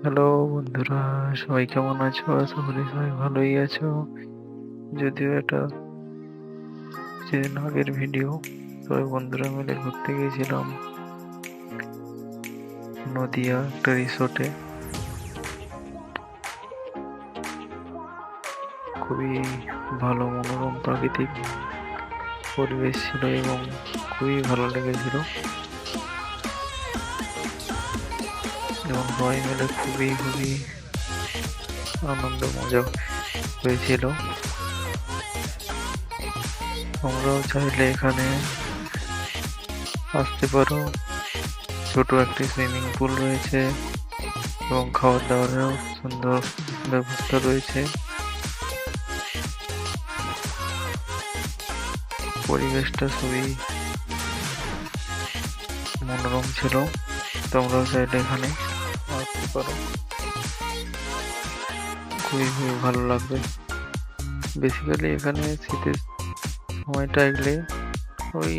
Hello বন্ধুরা, সবাই কেমন আছো? আশা করি সবাই ভালোই আছো। যদিও এটা কিছুদিন আগের ভিডিও। সবাই বন্ধুরা মিলে ঘুরতে গিয়েছিলাম নদিয়া একটা রিসোর্টে। খুবই ভালো মনোরম প্রাকৃতিক পরিবেশ ছিল এবং খুবই ভালো লেগেছিল এবং সবাই মিলে খুবই আনন্দ মজা হয়েছিল। তোমরাও চাইলে এখানে আসতে পারো। ছোট একটি সুইমিং পুল রয়েছে এবং খাবার দাবারেও সুন্দর ব্যবস্থা রয়েছে। পরিবেশটা খুবই মনোরম ছিল। তোমরাও চাইলে এখানে আসতে পারো। খুবই ভালো লাগবে। বেসিক্যালি এখানে শীতের সময়টা এলে ওই